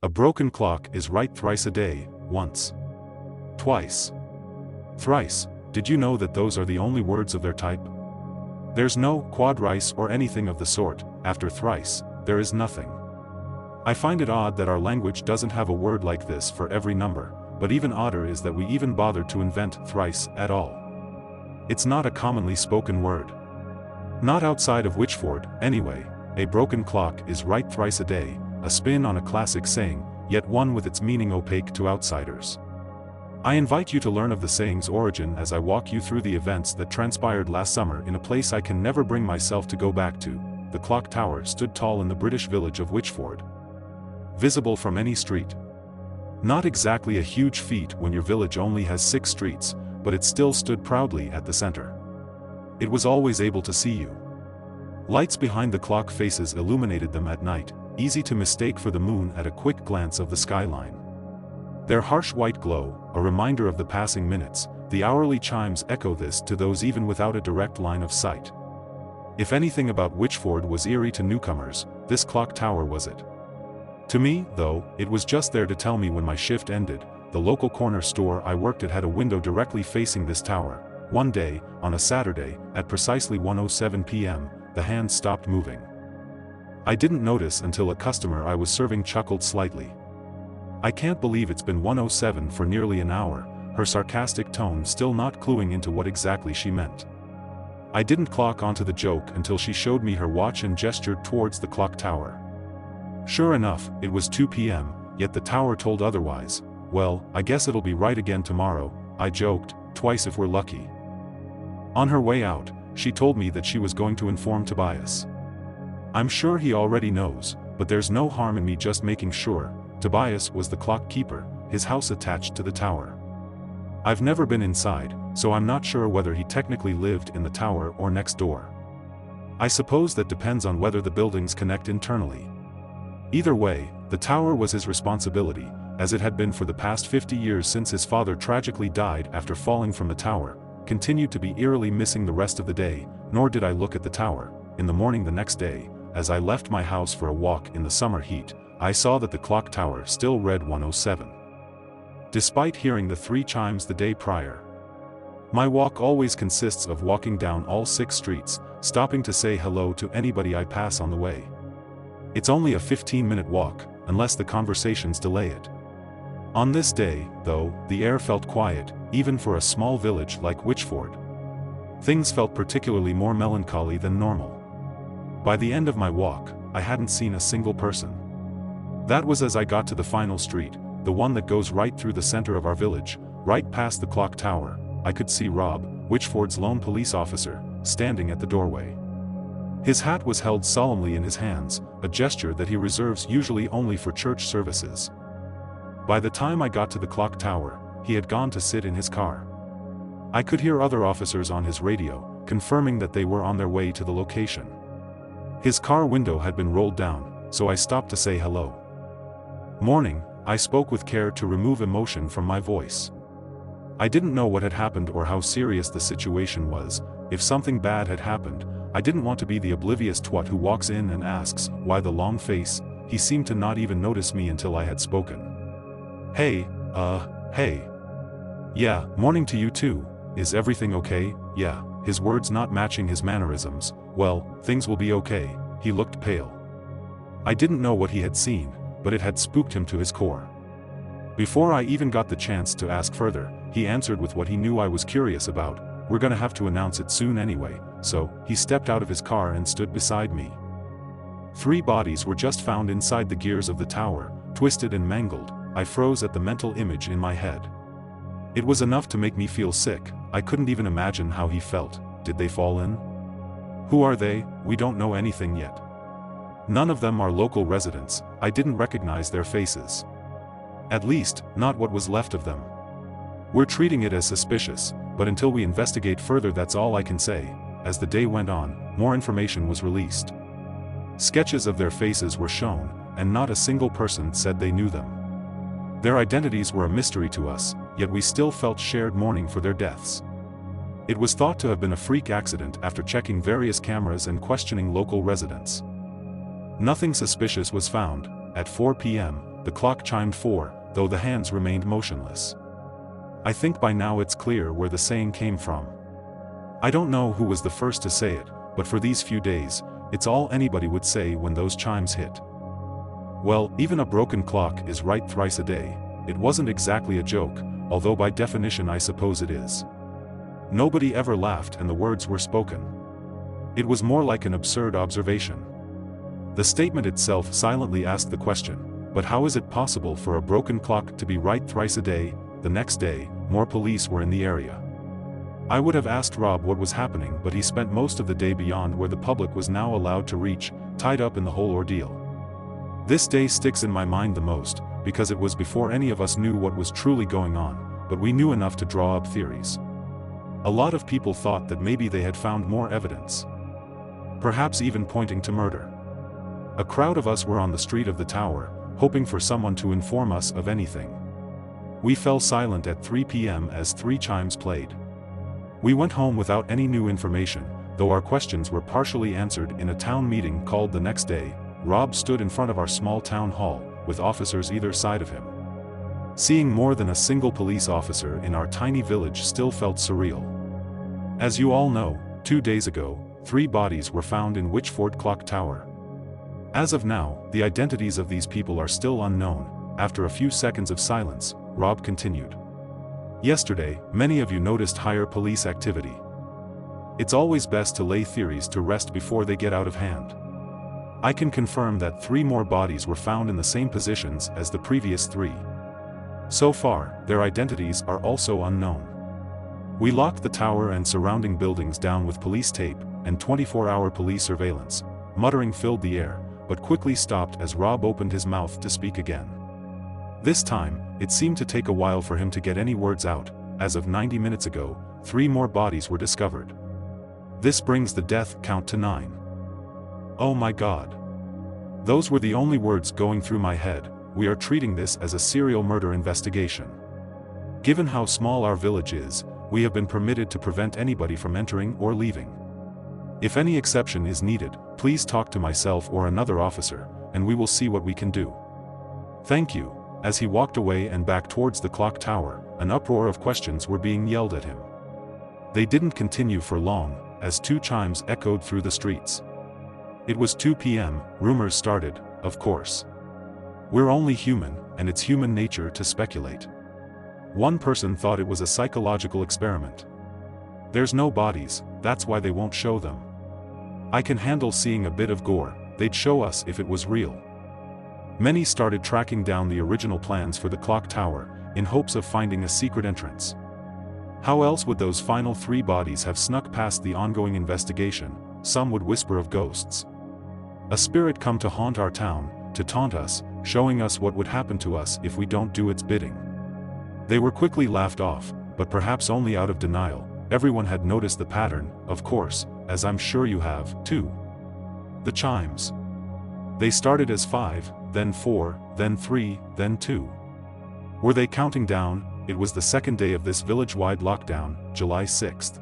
A broken clock is right thrice a day, once, twice, thrice. Did you know that those are the only words of their type? There's no quadrice or anything of the sort. After thrice, there is nothing. I find it odd that our language doesn't have a word like this for every number, but even odder is that we even bothered to invent thrice at all. It's not a commonly spoken word. Not outside of Witchford, anyway. A broken clock is right thrice a day, a spin on a classic saying, yet one with its meaning opaque to outsiders. I invite you to learn of the saying's origin as I walk you through the events that transpired last summer in a place I can never bring myself to go back to. The clock tower stood tall in the British village of Witchford, visible from any street. Not exactly a huge feat when your village only has 6 streets, but it still stood proudly at the center. It was always able to see you. Lights behind the clock faces illuminated them at night, easy to mistake for the moon at a quick glance of the skyline. Their harsh white glow, a reminder of the passing minutes, the hourly chimes echo this to those even without a direct line of sight. If anything about Witchford was eerie to newcomers, this clock tower was it. To me, though, it was just there to tell me when my shift ended. The local corner store I worked at had a window directly facing this tower. One day, on a Saturday, at precisely 1:07 p.m., the hands stopped moving. I didn't notice until a customer I was serving chuckled slightly. "I can't believe it's been 1:07 for nearly an hour," her sarcastic tone still not cluing into what exactly she meant. I didn't clock onto the joke until she showed me her watch and gestured towards the clock tower. Sure enough, it was 2 p.m., yet the tower told otherwise. "Well, I guess it'll be right again tomorrow," I joked, "twice if we're lucky." On her way out, she told me that she was going to inform Tobias. I'm sure he already knows, but there's no harm in me just making sure. Tobias was the clock keeper, his house attached to the tower. I've never been inside, so I'm not sure whether he technically lived in the tower or next door. I suppose that depends on whether the buildings connect internally. Either way, the tower was his responsibility, as it had been for the past 50 years since his father tragically died after falling from the tower. Continued to be eerily missing the rest of the day, nor did I look at the tower. In the morning the next day, as I left my house for a walk in the summer heat, I saw that the clock tower still read 1:07. Despite hearing the 3 chimes the day prior. My walk always consists of walking down all 6 streets, stopping to say hello to anybody I pass on the way. It's only a 15-minute walk, unless the conversations delay it. On this day, though, the air felt quiet, even for a small village like Witchford. Things felt particularly more melancholy than normal. By the end of my walk, I hadn't seen a single person. That was as I got to the final street, the one that goes right through the center of our village, right past the clock tower. I could see Rob, Witchford's lone police officer, standing at the doorway. His hat was held solemnly in his hands, a gesture that he reserves usually only for church services. By the time I got to the clock tower, he had gone to sit in his car. I could hear other officers on his radio, confirming that they were on their way to the location. His car window had been rolled down, so I stopped to say hello. "Morning," I spoke with care to remove emotion from my voice. I didn't know what had happened or how serious the situation was. If something bad had happened, I didn't want to be the oblivious twat who walks in and asks, "Why the long face?" He seemed to not even notice me until I had spoken. Hey. Yeah, morning to you too. Is everything okay? Yeah," his words not matching his mannerisms. "Well, things will be okay." He looked pale. I didn't know what he had seen, but it had spooked him to his core. Before I even got the chance to ask further, he answered with what he knew I was curious about. "We're gonna have to announce it soon anyway." So, he stepped out of his car and stood beside me. 3 bodies were just found inside the gears of the tower, twisted and mangled. I froze at the mental image in my head. It was enough to make me feel sick. I couldn't even imagine how he felt. Did they fall in? Who are they? We don't know anything yet. None of them are local residents. I didn't recognize their faces. At least, not what was left of them. We're treating it as suspicious, but until we investigate further, that's all I can say. As the day went on, more information was released. Sketches of their faces were shown, and not a single person said they knew them. Their identities were a mystery to us, yet we still felt shared mourning for their deaths. It was thought to have been a freak accident after checking various cameras and questioning local residents. Nothing suspicious was found. At 4 p.m., the clock chimed 4, though the hands remained motionless. I think by now it's clear where the saying came from. I don't know who was the first to say it, but for these few days, it's all anybody would say when those chimes hit. Well, even a broken clock is right thrice a day. It wasn't exactly a joke, although by definition I suppose it is. Nobody ever laughed and the words were spoken. It was more like an absurd observation. The statement itself silently asked the question, but how is it possible for a broken clock to be right thrice a day? The next day, more police were in the area. I would have asked Rob what was happening, but he spent most of the day beyond where the public was now allowed to reach, tied up in the whole ordeal. This day sticks in my mind the most, because it was before any of us knew what was truly going on, but we knew enough to draw up theories. A lot of people thought that maybe they had found more evidence. Perhaps even pointing to murder. A crowd of us were on the street of the tower, hoping for someone to inform us of anything. We fell silent at 3 p.m. as 3 chimes played. We went home without any new information, though our questions were partially answered in a town meeting called the next day. Rob stood in front of our small town hall, with officers either side of him. Seeing more than a single police officer in our tiny village still felt surreal. As you all know, 2 days ago, 3 bodies were found in Wychford Clock Tower. As of now, the identities of these people are still unknown. After a few seconds of silence, Rob continued. Yesterday, many of you noticed higher police activity. It's always best to lay theories to rest before they get out of hand. I can confirm that 3 more bodies were found in the same positions as the previous 3. So far, their identities are also unknown. We locked the tower and surrounding buildings down with police tape and 24-hour police surveillance. Muttering filled the air, but quickly stopped as Rob opened his mouth to speak again. This time, it seemed to take a while for him to get any words out. As of 90 minutes ago, 3 more bodies were discovered. This brings the death count to 9. Oh my God. Those were the only words going through my head. We are treating this as a serial murder investigation. Given how small our village is, we have been permitted to prevent anybody from entering or leaving. If any exception is needed, please talk to myself or another officer, and we will see what we can do. Thank you. As he walked away and back towards the clock tower, an uproar of questions were being yelled at him. They didn't continue for long, as 2 chimes echoed through the streets. It was 2 p.m., rumors started, of course. We're only human, and it's human nature to speculate. One person thought it was a psychological experiment. There's no bodies, that's why they won't show them. I can handle seeing a bit of gore, they'd show us if it was real. Many started tracking down the original plans for the clock tower, in hopes of finding a secret entrance. How else would those final 3 bodies have snuck past the ongoing investigation? Some would whisper of ghosts. A spirit come to haunt our town, to taunt us, showing us what would happen to us if we don't do its bidding. They were quickly laughed off, but perhaps only out of denial. Everyone had noticed the pattern, of course, as I'm sure you have, too. The chimes. They started as 5, then 4, then 3, then 2. Were they counting down? It was the second day of this village-wide lockdown, July 6th.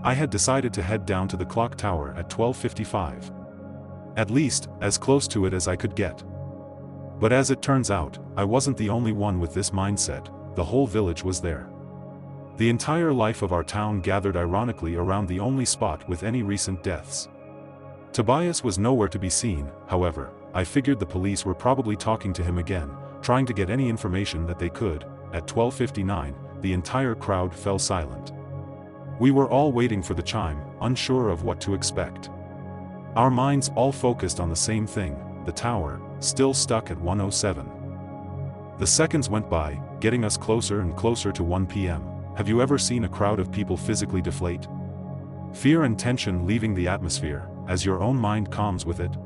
I had decided to head down to the clock tower at 12:55. At least, as close to it as I could get. But as it turns out, I wasn't the only one with this mindset. The whole village was there. The entire life of our town gathered ironically around the only spot with any recent deaths. Tobias was nowhere to be seen, however. I figured the police were probably talking to him again, trying to get any information that they could. At 12:59, the entire crowd fell silent. We were all waiting for the chime, unsure of what to expect. Our minds all focused on the same thing, the tower, still stuck at 107. The seconds went by, getting us closer and closer to 1 p.m. Have you ever seen a crowd of people physically deflate? Fear and tension leaving the atmosphere, as your own mind calms with it.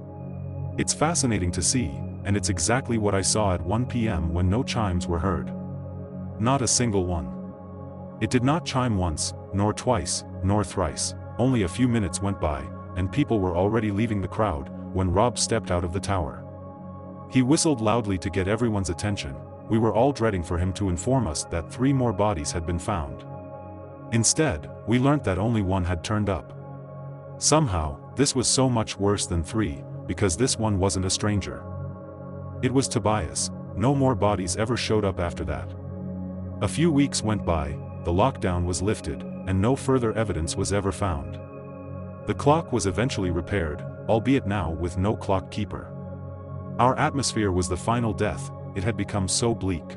It's fascinating to see, and it's exactly what I saw at 1 p.m. when no chimes were heard. Not a single one. It did not chime once, nor twice, nor thrice. Only a few minutes went by, and people were already leaving the crowd, when Rob stepped out of the tower. He whistled loudly to get everyone's attention. We were all dreading for him to inform us that 3 more bodies had been found. Instead, we learnt that only 1 had turned up. Somehow, this was so much worse than 3, because this one wasn't a stranger. It was Tobias. No more bodies ever showed up after that. A few weeks went by, the lockdown was lifted, and no further evidence was ever found. The clock was eventually repaired, albeit now with no clock keeper. Our atmosphere was the final death. It had become so bleak.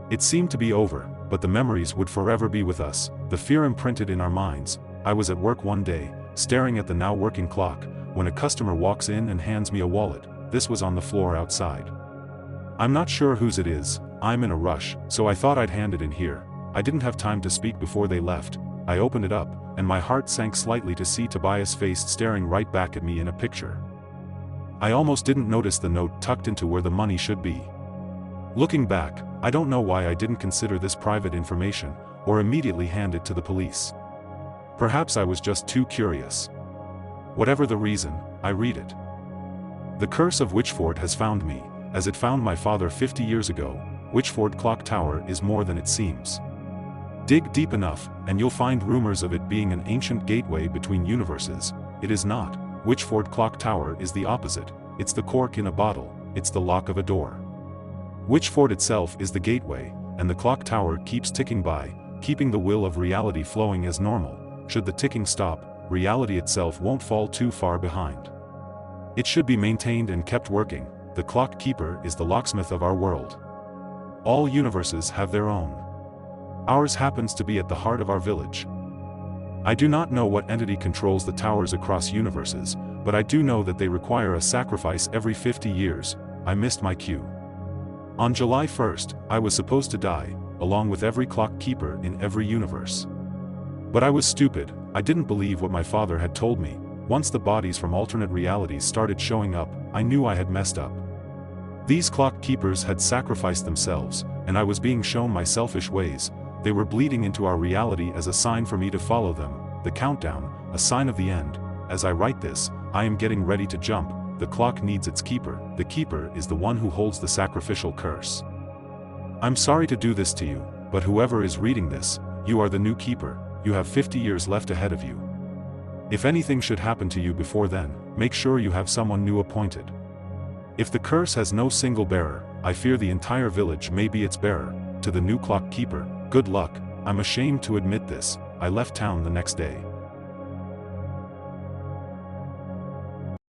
It seemed to be over, but the memories would forever be with us, the fear imprinted in our minds. I was at work one day, staring at the now working clock, when a customer walks in and hands me a wallet. This was on the floor outside. I'm not sure whose it is. I'm in a rush, so I thought I'd hand it in here. I didn't have time to speak before they left. I opened it up, and my heart sank slightly to see Tobias' face staring right back at me in a picture. I almost didn't notice the note tucked into where the money should be. Looking back, I don't know why I didn't consider this private information, or immediately hand it to the police. Perhaps I was just too curious. Whatever the reason, I read it. The curse of Witchford has found me, as it found my father 50 years ago. Witchford Clock Tower is more than it seems. Dig deep enough, and you'll find rumors of it being an ancient gateway between universes. It is not. Witchford Clock Tower is the opposite. It's the cork in a bottle, it's the lock of a door. Witchford itself is the gateway, and the clock tower keeps ticking by, keeping the wheel of reality flowing as normal. Should the ticking stop, reality itself won't fall too far behind. It should be maintained and kept working. The clock keeper is the locksmith of our world. All universes have their own. Ours happens to be at the heart of our village. I do not know what entity controls the towers across universes, but I do know that they require a sacrifice every 50 years. I missed my cue. On July 1st, I was supposed to die, along with every clock keeper in every universe. But I was stupid. I didn't believe what my father had told me. Once the bodies from alternate realities started showing up, I knew I had messed up. These clock keepers had sacrificed themselves, and I was being shown my selfish ways. They were bleeding into our reality as a sign for me to follow them. The countdown, a sign of the end. As I write this, I am getting ready to jump. The clock needs its keeper. The keeper is the one who holds the sacrificial curse. I'm sorry to do this to you, but whoever is reading this, you are the new keeper. You have 50 years left ahead of you. If anything should happen to you before then, make sure you have someone new appointed. If the curse has no single bearer, I fear the entire village may be its bearer. To the new clock keeper, good luck. I'm ashamed to admit this. I left town the next day.